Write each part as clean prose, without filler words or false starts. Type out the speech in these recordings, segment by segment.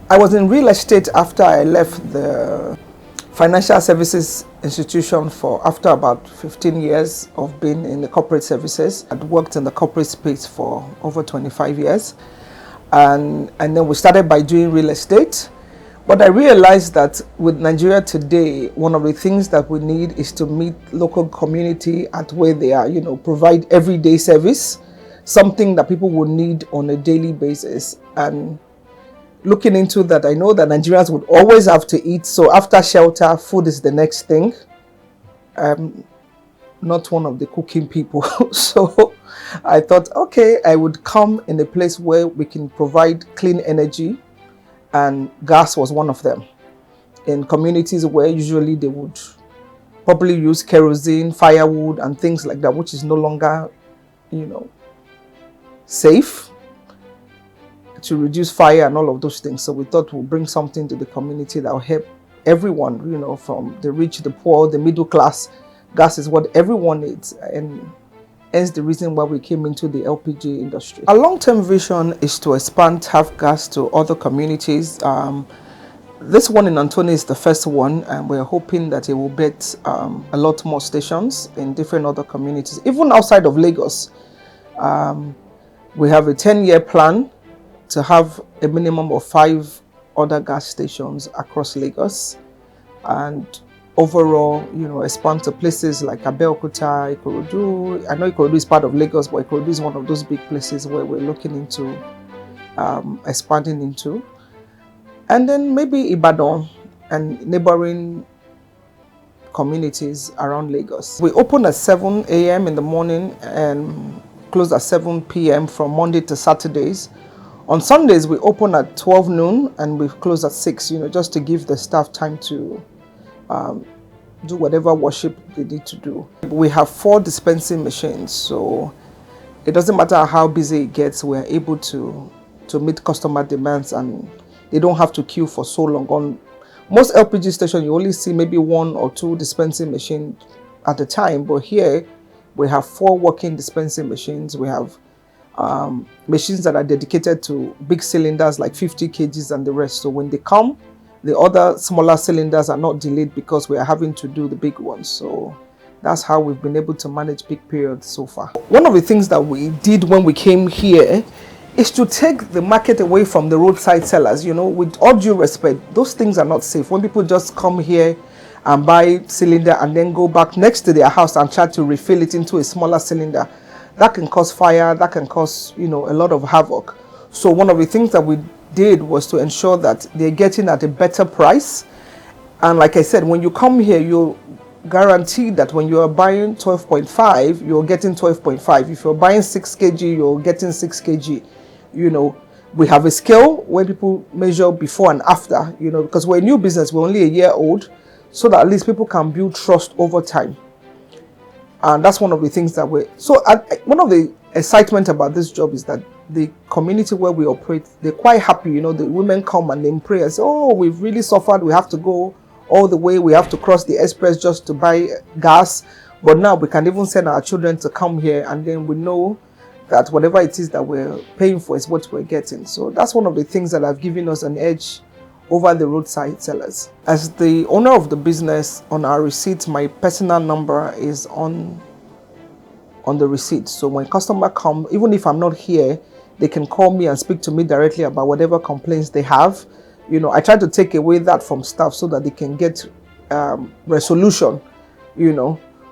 I was in real estate after I left the financial services institution for after about 15 years of being in the corporate services. I'd worked in the corporate space for over 25 years. And then we started by doing real estate. But I realized that with Nigeria today, one of the things that we need is to meet local community at where they are, provide everyday service, something that people will need on a daily basis. And looking into that, I know that Nigerians would always have to eat. So after shelter, food is the next thing. I'm not one of the cooking people. So I thought, okay, I would come in a place where we can provide clean energy, and gas was one of them. In communities where usually they would probably use kerosene, firewood, and things like that, which is no longer, safe, to reduce fire and all of those things. So we thought we'll bring something to the community that will help everyone, from the rich, the poor, the middle class. Gas is what everyone needs, and hence the reason why we came into the LPG industry. Our long-term vision is to expand TAF gas to other communities. This one in Antoni is the first one, and we're hoping that it will bet a lot more stations in different other communities, even outside of Lagos. We have a 10-year plan to have a minimum of 5 other gas stations across Lagos, and overall, expand to places like Abeokuta, Ikorodu. I know Ikorodu is part of Lagos, but Ikorodu is one of those big places where we're looking into expanding into. And then maybe Ibadan and neighboring communities around Lagos. We open at 7 a.m. in the morning and close at 7 p.m. from Monday to Saturdays. On Sundays, we open at 12 noon and we close at 6, just to give the staff time to do whatever worship they need to do. We have 4 dispensing machines, so it doesn't matter how busy it gets, we're able to meet customer demands, and they don't have to queue for so long. On most LPG stations, you only see maybe 1 or 2 dispensing machines at a time, but here we have 4 working dispensing machines. We have machines that are dedicated to big cylinders like 50 kgs and the rest. So when they come, the other smaller cylinders are not delayed because we are having to do the big ones. So that's how we've been able to manage peak periods so far. One of the things that we did when we came here is to take the market away from the roadside sellers. With all due respect, those things are not safe. When people just come here and buy cylinder and then go back next to their house and try to refill it into a smaller cylinder, that can cause fire, that can cause, a lot of havoc. So one of the things that we did was to ensure that they're getting at a better price. And like I said, when you come here, you're guaranteed that when you are buying 12.5, you're getting 12.5. If you're buying 6 kg, you're getting 6 kg. We have a scale where people measure before and after, because we're a new business, we're only a year old, so that at least people can build trust over time. And that's one of the things that one of the excitement about this job is that the community where we operate, they're quite happy. The women come and they pray and say, oh, we've really suffered. We have to go all the way. We have to cross the express just to buy gas. But now we can even send our children to come here, and then we know that whatever it is that we're paying for is what we're getting. So that's one of the things that have given us an edge over the roadside sellers. As the owner of the business, on our receipt, my personal number is on the receipt. So when customer come, even if I'm not here, they can call me and speak to me directly about whatever complaints they have. I try to take away that from staff so that they can get resolution,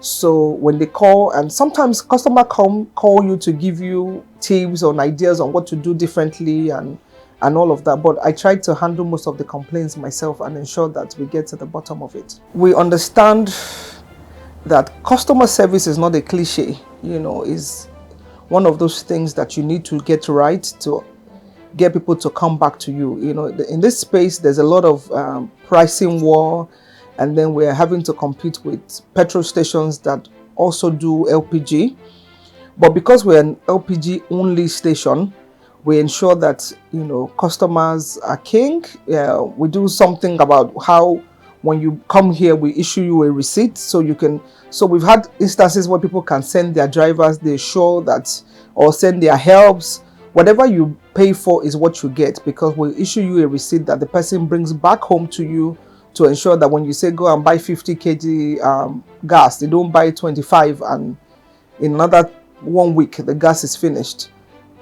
So when they call, and sometimes customer call you to give you tips on ideas on what to do differently and all of that. But I try to handle most of the complaints myself and ensure that we get to the bottom of it. We understand that customer service is not a cliche, is one of those things that you need to get right to get people to come back to you. In this space, there's a lot of pricing war, and then we're having to compete with petrol stations that also do LPG. But because we're an LPG only station, we ensure that, customers are king. We do something about how when you come here, we issue you a receipt so we've had instances where people can send their drivers, they show that, or send their helps whatever you pay for is what you get, because we'll issue you a receipt that the person brings back home to you to ensure that when you say go and buy 50 kg gas, they don't buy 25 and in another 1 week the gas is finished.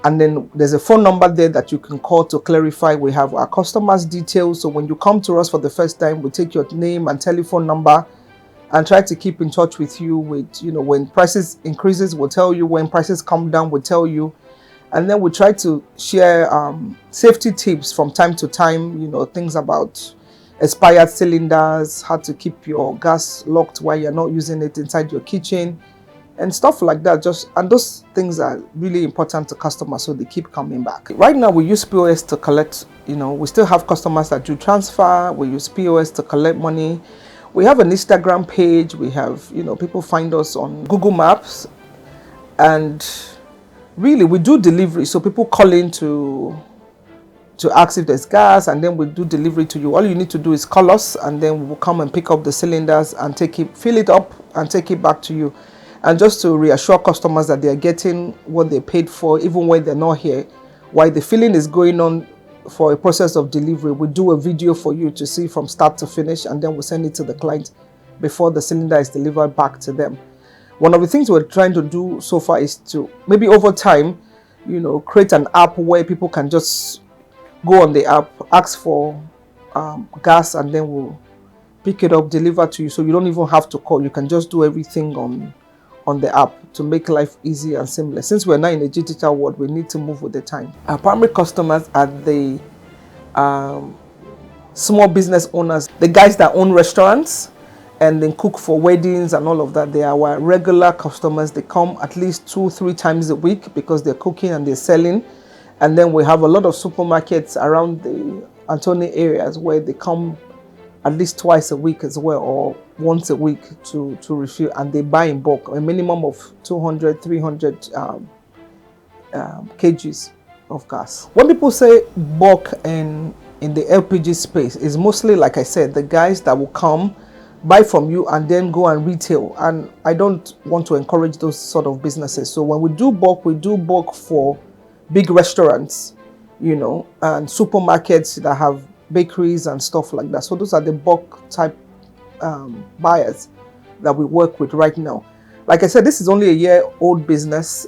And then there's a phone number there that you can call to clarify. We have our customers' details. So when you come to us for the first time, we take your name and telephone number and try to keep in touch with you with, when prices increases, we'll tell you. When prices come down, we'll tell you. And then we try to share safety tips from time to time, things about expired cylinders, how to keep your gas locked while you're not using it inside your kitchen, and stuff like that. And those things are really important to customers, so they keep coming back. Right now we use POS to collect, we still have customers that do transfer. We use POS to collect money. We have an Instagram page. We have, people find us on Google Maps, and really we do delivery. So people call in to ask if there's gas, and then we do delivery to you. All you need to do is call us, and then we'll come and pick up the cylinders and fill it up and take it back to you. And just to reassure customers that they're getting what they paid for, even when they're not here, while the filling is going on for a process of delivery, we do a video for you to see from start to finish, and then we send it to the client before the cylinder is delivered back to them. One of the things we're trying to do so far is to maybe over time, create an app where people can just go on the app, ask for gas, and then we'll pick it up, deliver to you. So you don't even have to call. You can just do everything on the app to make life easy and seamless. Since we're now in a digital world, we need to move with the time. Our primary customers are the small business owners, the guys that own restaurants and then cook for weddings and all of that. They are our regular customers. They come at least 2-3 times a week because they're cooking and they're selling. And then we have a lot of supermarkets around the Antony areas where they come at least twice a week as well, or once a week to refill, and they buy in bulk, a minimum of 200-300 kgs of gas. When people say bulk in the LPG space, is mostly, like I said, the guys that will come buy from you and then go and retail. And I don't want to encourage those sort of businesses. So when we do bulk for big restaurants, and supermarkets that have bakeries and stuff like that. So those are the bulk type buyers that we work with right now. Like I said, this is only a year-old business.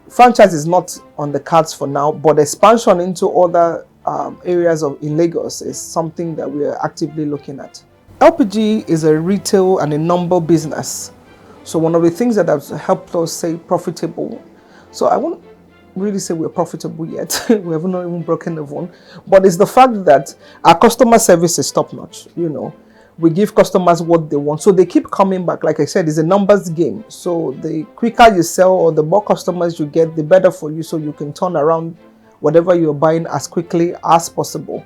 Franchise is not on the cards for now, but expansion into other areas in Lagos is something that we are actively looking at. LPG is a retail and a number business. So one of the things that has helped us stay profitable. So I won't really say we're profitable yet. We have not even broken even, but it's the fact that our customer service is top notch. We give customers what they want, so they keep coming back. Like I said, it's a numbers game. So the quicker you sell or the more customers you get, the better for you, so you can turn around whatever you're buying as quickly as possible.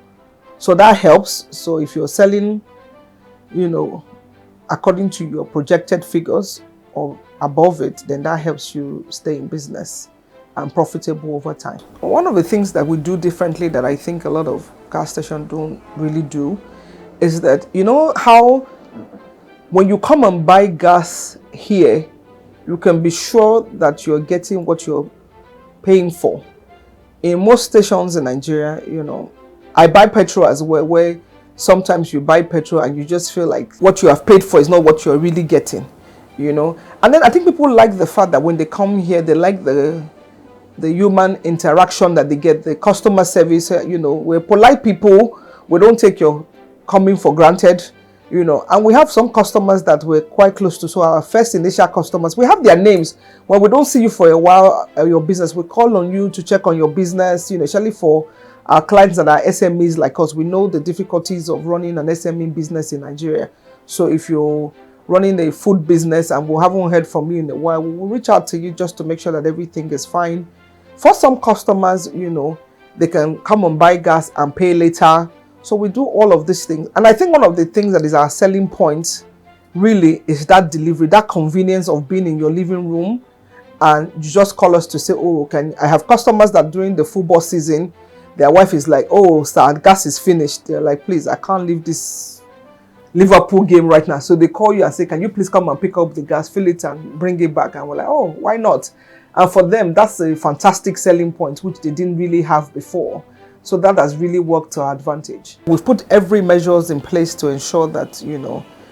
So that helps. So if you're selling, according to your projected figures or above it, then that helps you stay in business and profitable over time. One of the things that we do differently that I think a lot of gas stations don't really do is that, how when you come and buy gas here, you can be sure that you're getting what you're paying for. In most stations in Nigeria, I buy petrol as well, where sometimes you buy petrol and you just feel like what you have paid for is not what you're really getting, And then I think people like the fact that when they come here, they like the human interaction that they get, the customer service. We're polite people. We don't take your coming for granted, and we have some customers that we're quite close to. So our first initial customers, we have their names. When we don't see you for a while, your business, we call on you to check on your business, especially for our clients that are SMEs like us. We know the difficulties of running an SME business in Nigeria. So if you're running a food business and we haven't heard from you in a while, we will reach out to you just to make sure that everything is fine. For some customers, they can come and buy gas and pay later. So we do all of these things. And I think one of the things that is our selling point really is that delivery, that convenience of being in your living room. And you just call us to say, I have customers that during the football season, their wife is like, sir, gas is finished. They're like, please, I can't leave this Liverpool game right now. So they call you and say, can you please come and pick up the gas, fill it and bring it back? And we're like, why not? And for them, that's a fantastic selling point, which they didn't really have before. So that has really worked to our advantage. We've put every measures in place to ensure that,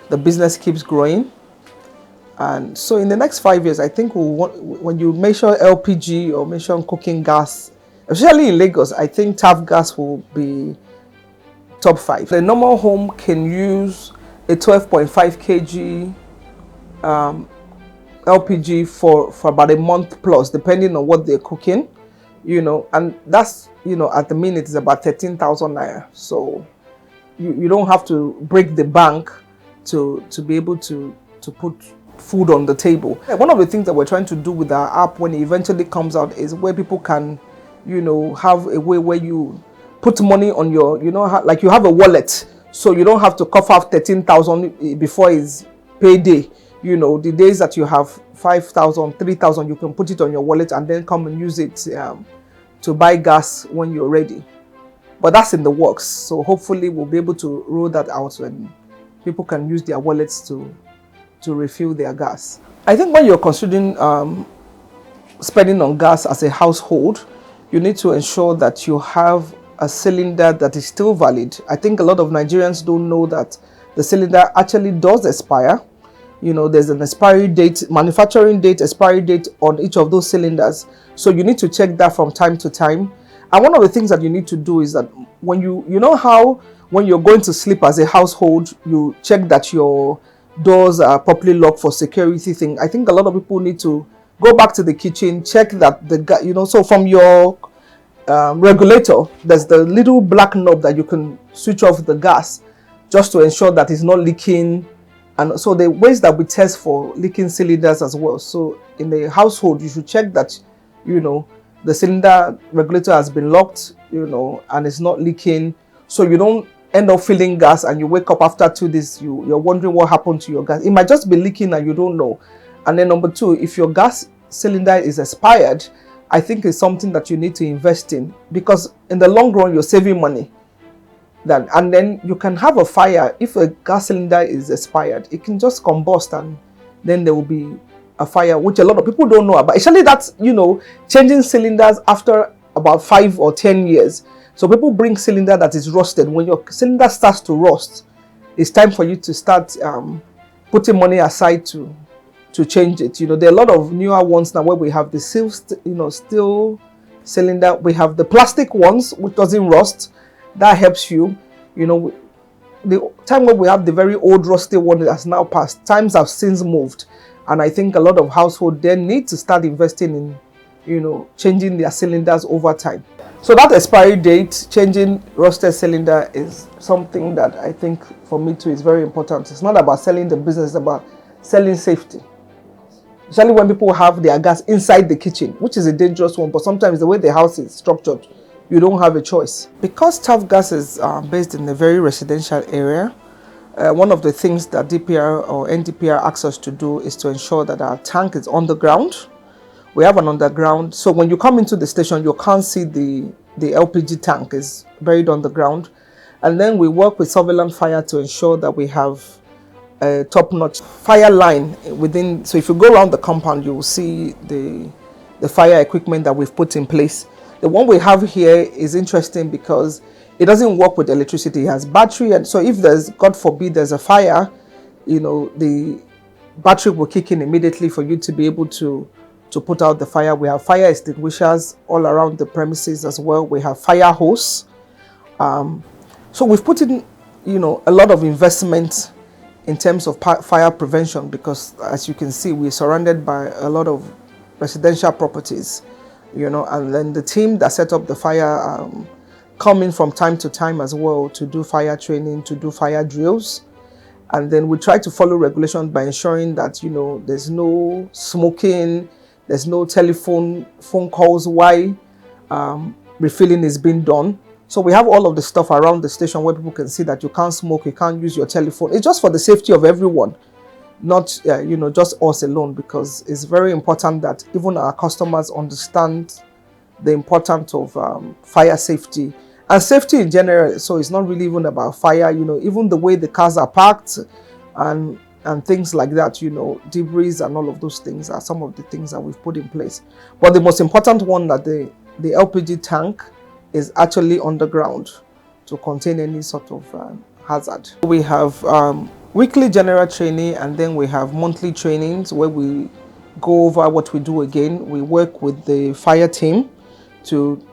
the business keeps growing. And so in the next 5 years, I think when you measure LPG or measure cooking gas, especially in Lagos, I think tap gas will be top 5. The normal home can use a 12.5 kg LPG for about a month plus, depending on what they're cooking, and that's, at the minute is about 13,000 naira. So you don't have to break the bank to be able to put food on the table. One of the things that we're trying to do with our app when it eventually comes out is where people can, have a way where you put money on your, like you have a wallet, so you don't have to cough out 13,000 before it's payday. The days that you have 5,000, 3,000, you can put it on your wallet and then come and use it to buy gas when you're ready. But that's in the works. So hopefully we'll be able to roll that out when people can use their wallets to refill their gas. I think when you're considering spending on gas as a household, you need to ensure that you have a cylinder that is still valid. I think a lot of Nigerians don't know that the cylinder actually does expire. There's an expiry date, manufacturing date, expiry date on each of those cylinders. So you need to check that from time to time. And one of the things that you need to do is that when when you're going to sleep as a household, you check that your doors are properly locked for security thing. I think a lot of people need to go back to the kitchen, check that so from your regulator, there's the little black knob that you can switch off the gas just to ensure that it's not leaking. And so the ways that we test for leaking cylinders as well. So in the household, you should check that, the cylinder regulator has been locked, and it's not leaking. So you don't end up filling gas and you wake up after 2 days, you're wondering what happened to your gas. It might just be leaking and you don't know. And then number 2, if your gas cylinder is expired, I think it's something that you need to invest in, because in the long run, you're saving money. And then you can have a fire. If a gas cylinder is expired, it can just combust and then there will be a fire, which a lot of people don't know about. Actually, that's, changing cylinders after about 5 or 10 years. So people bring cylinder that is rusted. When your cylinder starts to rust, it's time for you to start putting money aside to change it. There are a lot of newer ones now where we have the steel cylinder. We have the plastic ones, which doesn't rust. That helps you. The time when we have the very old rusty one that has now passed. Times have since moved. And I think a lot of households then need to start investing in, changing their cylinders over time. So that expiry date, changing rusted cylinder is something that I think for me too is very important. It's not about selling the business, it's about selling safety. Especially when people have their gas inside the kitchen, which is a dangerous one, but sometimes the way the house is structured, you don't have a choice. Because tap gas is based in a very residential area, one of the things that DPR or NDPR asks us to do is to ensure that our tank is underground. We have an underground, so when you come into the station, you can't see the LPG tank is buried underground. And then we work with surveillance fire to ensure that we have a top-notch fire line within. So if you go around the compound, you will see the fire equipment that we've put in place. The one we have here is interesting because it doesn't work with electricity. It has battery, and so if there's, God forbid, there's a fire, the battery will kick in immediately for you to be able to put out the fire. We have fire extinguishers all around the premises as well. We have fire hose. So we've put in, a lot of investment in terms of fire prevention, because as you can see, we're surrounded by a lot of residential properties, and then the team that set up the fire come in from time to time as well to do fire training, to do fire drills. And then we try to follow regulations by ensuring that, there's no smoking, there's no phone calls while refilling is being done. So we have all of the stuff around the station where people can see that you can't smoke, you can't use your telephone. It's just for the safety of everyone, not just us alone, because it's very important that even our customers understand the importance of fire safety and safety in general. So it's not really even about fire, even the way the cars are parked and and things like that, debris and all of those things are some of the things that we've put in place. But the most important one, that the LPG tank is actually underground to contain any sort of hazard. We have weekly general training, and then we have monthly trainings where we go over what we do again. We work with the fire team to,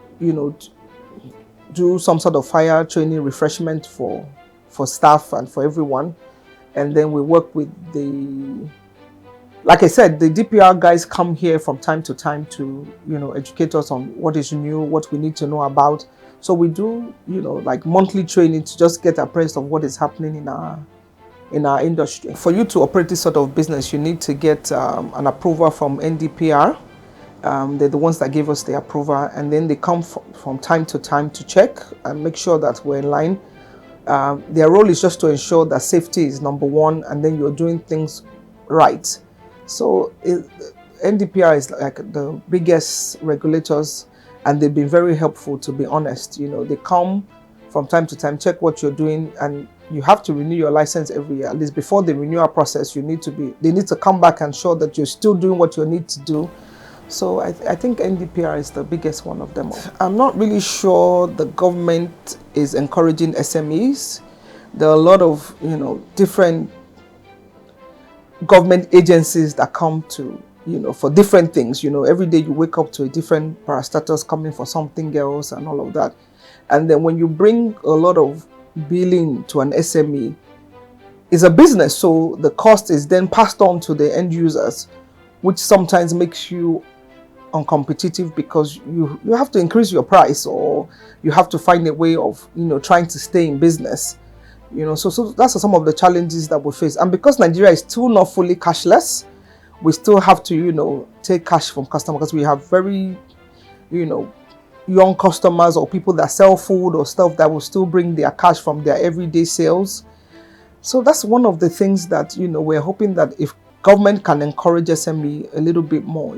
do some sort of fire training refreshment for staff and for everyone. And then we work with like I said, the DPR guys come here from time to time to, educate us on what is new, what we need to know about. So we do, like monthly training to just get appraised of what is happening in our industry. For you to operate this sort of business, you need to get an approval from NDPR. They're the ones that give us the approval, and then they come from time to time to check and make sure that we're in line. Their role is just to ensure that safety is number one, and then you're doing things right. So NDPR is like the biggest regulators, and they've been very helpful, to be honest. They come from time to time, check what you're doing, and you have to renew your license every year. At least before the renewal process, they need to come back and show that you're still doing what you need to do. So I think NDPR is the biggest one of them all. I'm not really sure the government is encouraging SMEs. There are a lot of, different government agencies that come to, for different things. Every day you wake up to a different parastatus coming for something else and all of that. And then when you bring a lot of billing to an SME, it's a business, so the cost is then passed on to the end users, which sometimes makes you uncompetitive because you have to increase your price, or you have to find a way of trying to stay in business. So that's some of the challenges that we face. And because Nigeria is still not fully cashless, we still have to take cash from customers, because we have very young customers or people that sell food or stuff that will still bring their cash from their everyday sales. So that's one of the things that we're hoping that if government can encourage SME a little bit more,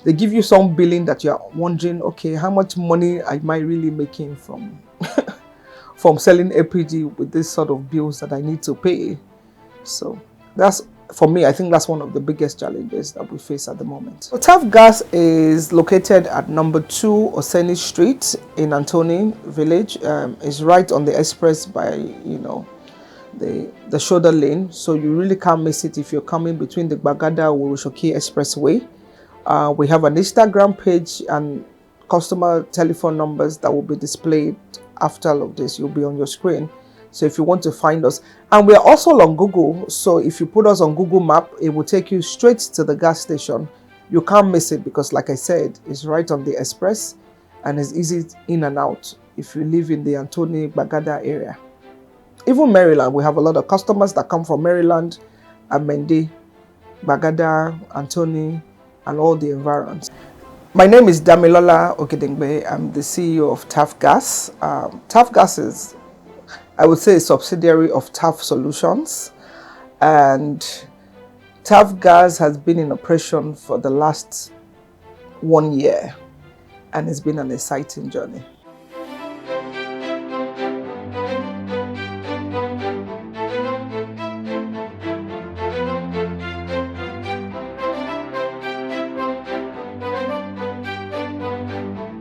they give you some billing that you're wondering, okay, how much money am I really making from from selling LPG with this sort of bills that I need to pay? So that's, for me, I think that's one of the biggest challenges that we face at the moment. So TAF Gas is located at number 2 Oseni Street in Antony Village. It's right on the express by, the shoulder lane. So you really can't miss it if you're coming between the Bagada-Wurushoki Expressway. We have an Instagram page and customer telephone numbers that will be displayed after all of this. You'll be on your screen. So if you want to find us, and we're also on Google. So if you put us on Google Map, it will take you straight to the gas station. You can't miss it because, like I said, it's right on the express and it's easy in and out if you live in the Antony Bagada area. Even Maryland, we have a lot of customers that come from Maryland, Amende, Bagada, Antony, and all the environs. My name is Damilola Ogedengbe. I'm the CEO of TAF Gas. TAF Gas is, I would say, a subsidiary of TAF Solutions, and TAF Gas has been in operation for the last 1 year, and it's been an exciting journey.